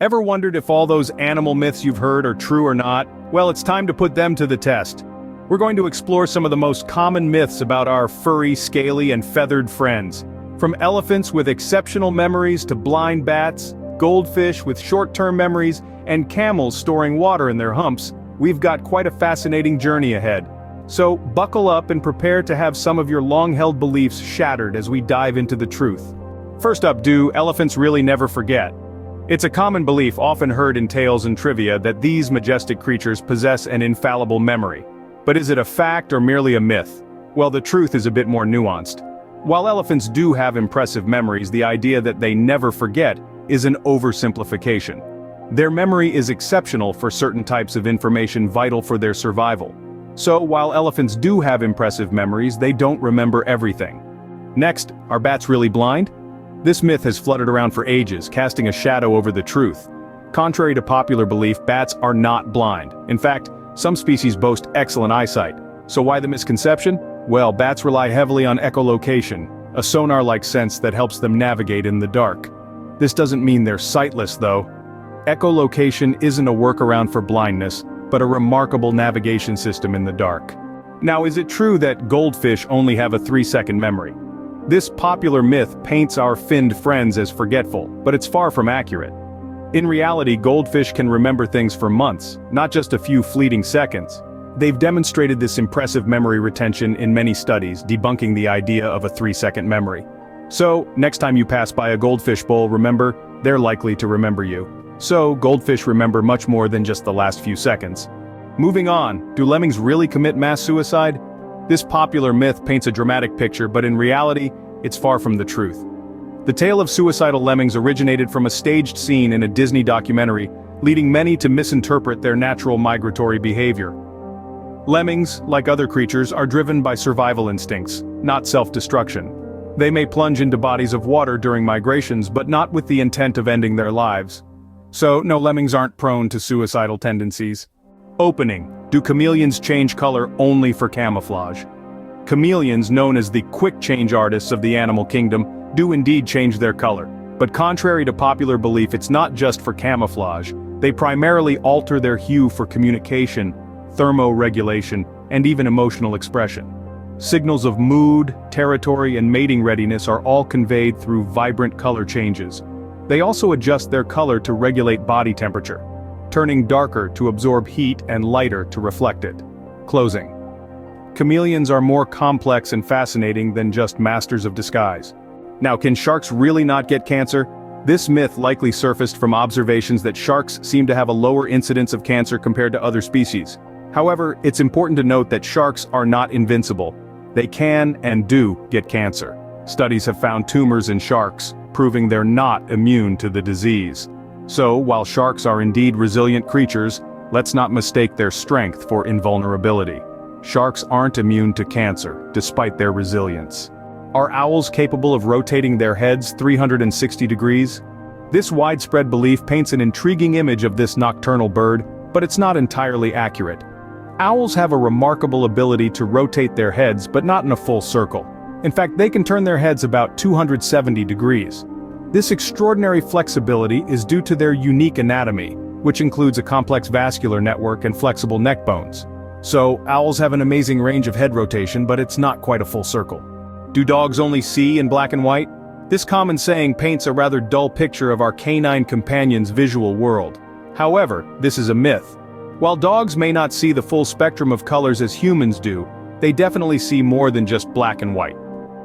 Ever wondered if all those animal myths you've heard are true or not? Well, it's time to put them to the test. We're going to explore some of the most common myths about our furry, scaly, and feathered friends. From elephants with exceptional memories to blind bats, goldfish with short-term memories, and camels storing water in their humps, we've got quite a fascinating journey ahead. So, buckle up and prepare to have some of your long-held beliefs shattered as we dive into the truth. First up, do elephants really never forget? It's a common belief often heard in tales and trivia that these majestic creatures possess an infallible memory. But is it a fact or merely a myth? Well, the truth is a bit more nuanced. While elephants do have impressive memories, the idea that they never forget is an oversimplification. Their memory is exceptional for certain types of information vital for their survival. So, while elephants do have impressive memories, they don't remember everything. Next, are bats really blind? This myth has fluttered around for ages, casting a shadow over the truth. Contrary to popular belief, bats are not blind. In fact, some species boast excellent eyesight. So why the misconception? Well, bats rely heavily on echolocation, a sonar-like sense that helps them navigate in the dark. This doesn't mean they're sightless, though. Echolocation isn't a workaround for blindness, but a remarkable navigation system in the dark. Now, is it true that goldfish only have a 3-second memory? This popular myth paints our finned friends as forgetful, but it's far from accurate. In reality, goldfish can remember things for months, not just a few fleeting seconds. They've demonstrated this impressive memory retention in many studies, debunking the idea of a 3-second memory. So, next time you pass by a goldfish bowl, remember, they're likely to remember you. So, goldfish remember much more than just the last few seconds. Moving on, do lemmings really commit mass suicide? This popular myth paints a dramatic picture, but in reality, it's far from the truth. The tale of suicidal lemmings originated from a staged scene in a Disney documentary, leading many to misinterpret their natural migratory behavior. Lemmings, like other creatures, are driven by survival instincts, not self-destruction. They may plunge into bodies of water during migrations, but not with the intent of ending their lives. So, no, lemmings aren't prone to suicidal tendencies. Opening. Do chameleons change color only for camouflage? Chameleons, known as the quick change artists of the animal kingdom, do indeed change their color. But contrary to popular belief, it's not just for camouflage. They primarily alter their hue for communication, thermoregulation, and even emotional expression. Signals of mood, territory, and mating readiness are all conveyed through vibrant color changes. They also adjust their color to regulate body temperature, turning darker to absorb heat and lighter to reflect it. Closing. Chameleons are more complex and fascinating than just masters of disguise. Now, can sharks really not get cancer? This myth likely surfaced from observations that sharks seem to have a lower incidence of cancer compared to other species. However, it's important to note that sharks are not invincible. They can and do get cancer. Studies have found tumors in sharks, proving they're not immune to the disease. So, while sharks are indeed resilient creatures, let's not mistake their strength for invulnerability. Sharks aren't immune to cancer, despite their resilience. Are owls capable of rotating their heads 360 degrees? This widespread belief paints an intriguing image of this nocturnal bird, but it's not entirely accurate. Owls have a remarkable ability to rotate their heads, but not in a full circle. In fact, they can turn their heads about 270 degrees. This extraordinary flexibility is due to their unique anatomy, which includes a complex vascular network and flexible neck bones. So, owls have an amazing range of head rotation, but it's not quite a full circle. Do dogs only see in black and white? This common saying paints a rather dull picture of our canine companion's visual world. However, this is a myth. While dogs may not see the full spectrum of colors as humans do, they definitely see more than just black and white.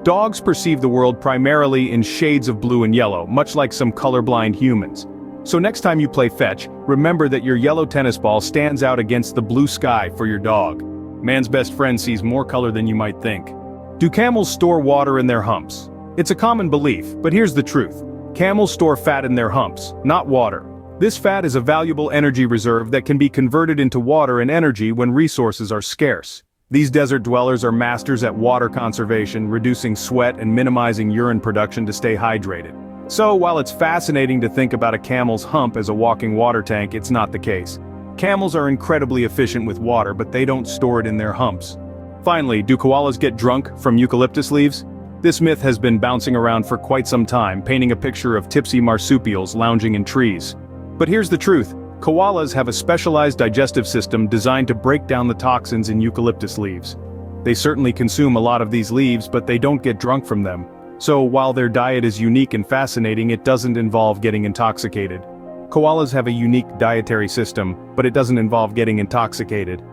Dogs perceive the world primarily in shades of blue and yellow, much like some colorblind humans. So next time you play fetch, remember that your yellow tennis ball stands out against the blue sky for your dog. Man's best friend sees more color than you might think. Do camels store water in their humps? It's a common belief, but here's the truth. Camels store fat in their humps, not water. This fat is a valuable energy reserve that can be converted into water and energy when resources are scarce. These desert dwellers are masters at water conservation, reducing sweat and minimizing urine production to stay hydrated. So, while it's fascinating to think about a camel's hump as a walking water tank, it's not the case. Camels are incredibly efficient with water, but they don't store it in their humps. Finally, do koalas get drunk from eucalyptus leaves? This myth has been bouncing around for quite some time, painting a picture of tipsy marsupials lounging in trees. But here's the truth. Koalas have a specialized digestive system designed to break down the toxins in eucalyptus leaves. They certainly consume a lot of these leaves, but they don't get drunk from them. So while their diet is unique and fascinating, it doesn't involve getting intoxicated. Koalas have a unique dietary system, but it doesn't involve getting intoxicated.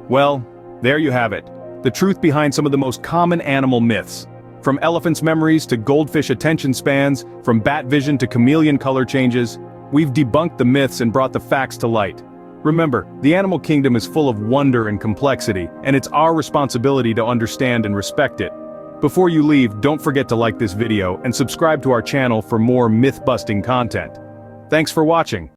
Well, there you have it. The truth behind some of the most common animal myths. From elephants' memories to goldfish attention spans, from bat vision to chameleon color changes, we've debunked the myths and brought the facts to light. Remember, the animal kingdom is full of wonder and complexity, and it's our responsibility to understand and respect it. Before you leave, don't forget to like this video and subscribe to our channel for more myth-busting content. Thanks for watching.